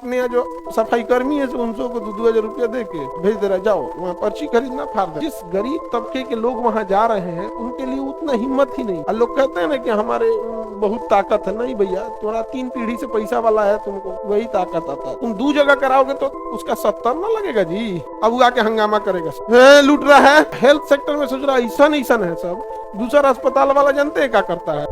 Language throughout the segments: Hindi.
अपने यहाँ जो सफाई कर्मी है उनको को 2,000 रुपया दे के भेज दे रहा है, जाओ वहाँ पर्ची खरीदना फाड़ दे। जिस गरीब तबके के लोग वहाँ जा रहे हैं उनके लिए उतना हिम्मत ही नहीं। और लोग कहते हैं ना कि हमारे बहुत ताकत है, नहीं भैया, थोड़ा 3 पीढ़ी से पैसा वाला है, तुमको वही ताकत आता है। तुम 2 जगह कराओगे तो उसका 70 ना लगेगा जी। अब वो आके हंगामा करेगा, लूट रहा है। हेल्थ सेक्टर में सोच रहा है ऐसा है सब। दूसरा अस्पताल वाला जानते हैं क्या करता है?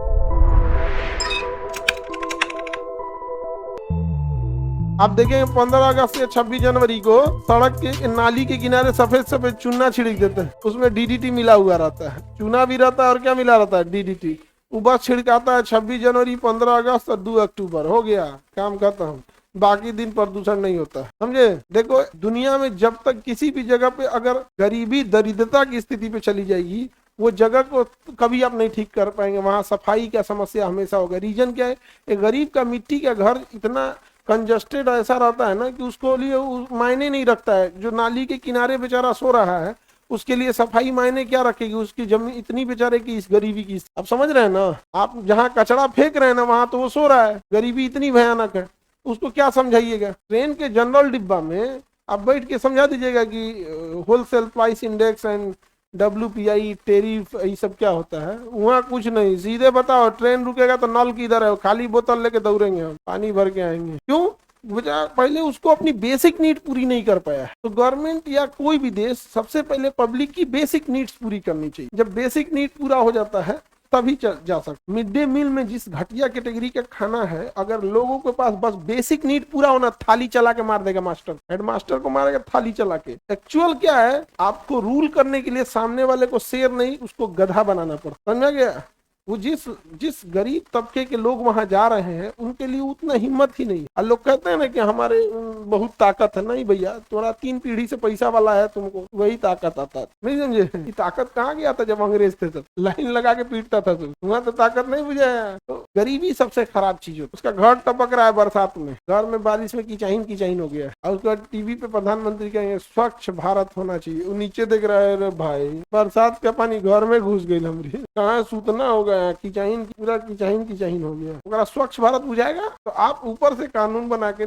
आप देखेंगे 15 अगस्त या 26 जनवरी को सड़क के नाली के किनारे सफेद सफेद चूना छिड़क देते हैं, उसमें डीडीटी मिला हुआ रहता है। चूना भी रहता है और क्या मिला रहता है? डीडीटी। वो बस छिड़काता है 26 जनवरी, 15 अगस्त और 2 अक्टूबर, हो गया काम खत्म। बाकी दिन प्रदूषण नहीं होता, समझे। देखो दुनिया में जब तक किसी भी जगह पे अगर गरीबी दरिद्रता की स्थिति पे चली जाएगी, वो जगह को कभी आप नहीं ठीक कर पाएंगे। वहां सफाई का समस्या हमेशा होगा। रीजन क्या है? एक गरीब का मिट्टी का घर इतना कंजस्टेड ऐसा रहता है ना कि उसको लिए मायने नहीं रखता है। जो नाली के किनारे बेचारा सो रहा है उसके लिए सफाई मायने क्या रखेगी? उसकी जमीन इतनी बेचारे की इस गरीबी की, आप समझ रहे हैं ना। आप जहाँ कचरा फेंक रहे हैं ना वहां तो वो सो रहा है। गरीबी इतनी भयानक है, उसको क्या समझाइएगा? ट्रेन के जनरल डिब्बा में आप बैठ के समझा दीजिएगा कि wholesale price index and WPI tariff ये सब क्या होता है। वहाँ कुछ नहीं, सीधे बताओ ट्रेन रुकेगा तो नल किधर है, खाली बोतल लेके दौड़ेंगे, हम पानी भर के आएंगे। क्यों? पहले उसको अपनी बेसिक नीड पूरी नहीं कर पाया। तो गवर्नमेंट या कोई भी देश सबसे पहले पब्लिक की बेसिक नीड्स पूरी करनी चाहिए। जब बेसिक नीड पूरा हो जाता है तभी जा सकते। मिड डे मील में जिस घटिया कैटेगरी का खाना है, अगर लोगों के पास बस बेसिक नीड पूरा होना, थाली चला के मार देगा मास्टर, हेडमास्टर को मारेगा थाली चला के। एक्चुअल क्या है? आपको रूल करने के लिए सामने वाले को शेर नहीं उसको गधा बनाना पड़ता, समझा गया। वो जिस गरीब तबके के लोग वहां जा रहे हैं उनके लिए उतना हिम्मत ही नहीं। और लोग कहते हैं ना कि हमारे बहुत ताकत है, नहीं भैया, थोड़ा 3 पीढ़ी से पैसा वाला है, तुमको वही ताकत आता है। नहीं समझे? ये ताकत कहाँ गया था जब अंग्रेज थे तब लाइन लगा के पीटता था तुम, वहां तो ताकत नहीं बुझाया। तो गरीबी सबसे खराब चीज होती है। उसका घर टपक रहा है बरसात में, घर में बारिश में कीचाइन हो गया। और उसके बाद टीवी पे प्रधानमंत्री कहेंगे स्वच्छ भारत होना चाहिए, वो नीचे देख रहा है भाई बरसात का पानी घर में घुस गई, हमारी कहाँ सूतना होगा, कीचाइन पूरा कीचाइन हो गया। अगर स्वच्छ भारत बुझाएगा तो आप ऊपर से कानून बना के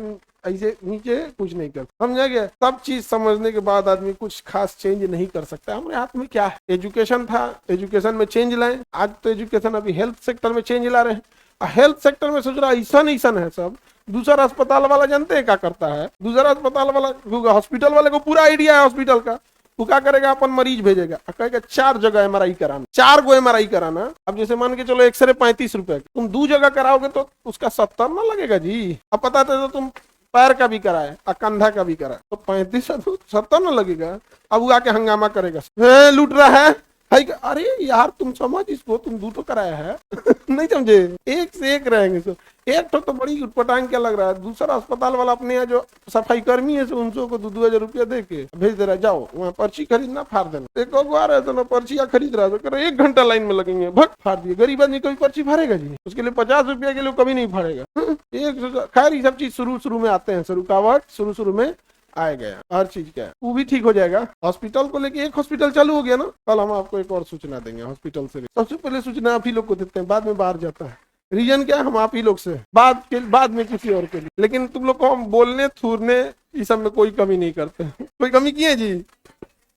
ऐसे नीचे कुछ नहीं कर, समझा गया। सब चीज समझने के बाद आदमी कुछ खास चेंज नहीं कर सकता। हमारे हाथ में क्या है? एजुकेशन था, एजुकेशन में चेंज लाए। आज तो एजुकेशन, अभी हेल्थ सेक्टर में चेंज ला रहे हैं। हेल्थ सेक्टर में सोच रहा ऐसा है सब। दूसरा अस्पताल वाला जानते हैं क्या करता है? दूसरा अस्पताल वाला, हॉस्पिटल वाले को पूरा आइडिया है हॉस्पिटल का। वो क्या करेगा? अपन मरीज भेजेगा, कहेगा 4 जगह MRI कराना, 4 गो MRI कराना। अब जैसे मान के चलो एक्सरे 35 रुपए, तुम 2 जगह कराओगे तो उसका 70 ना लगेगा जी। अब पता था तो तुम पैर का भी कराए और कंधा का भी कराए तो 35 70 ना लगेगा। अब वो आके हंगामा करेगा, लूट रहा है। अरे यार तुम समझ इसको, तुम 2 तो कराया है नहीं समझे? एक से एक रहेंगे। तो एक तो बड़ी उटपटांग क्या लग रहा है। दूसरा अस्पताल वाला अपने यहाँ जो सफाई कर्मी है उनको को 2,000 रुपया दे के भेज दे रहा है, जाओ वहाँ पर्ची खरीदना फाड़ देना। एक आ रहा है तो ना पर्चियाँ खरीद रहा है, तो 1 घंटा लाइन में लगेंगे, भग फाड़ दिए। गरीब आदमी कोई पर्ची फाड़ेगा जी? उसके लिए 50 रुपया के लिए कभी नहीं फाड़ेगा। खैर ये सब चीज शुरू में आते हैं, रुकावट शुरू में आए गया। हर चीज क्या है वो भी ठीक हो जाएगा। हॉस्पिटल को लेके एक हॉस्पिटल चालू हो गया ना, कल हम आपको एक और सूचना देंगे हॉस्पिटल से। सबसे पहले सूचना आप ही लोग को देते हैं, बाद में बाहर जाता है। रीजन क्या है? हम आप ही लोग से बाद में किसी और के लिए। लेकिन तुम लोग को हम बोलने थूरने इस सब में कोई कमी नहीं करते। कोई कमी की है जी?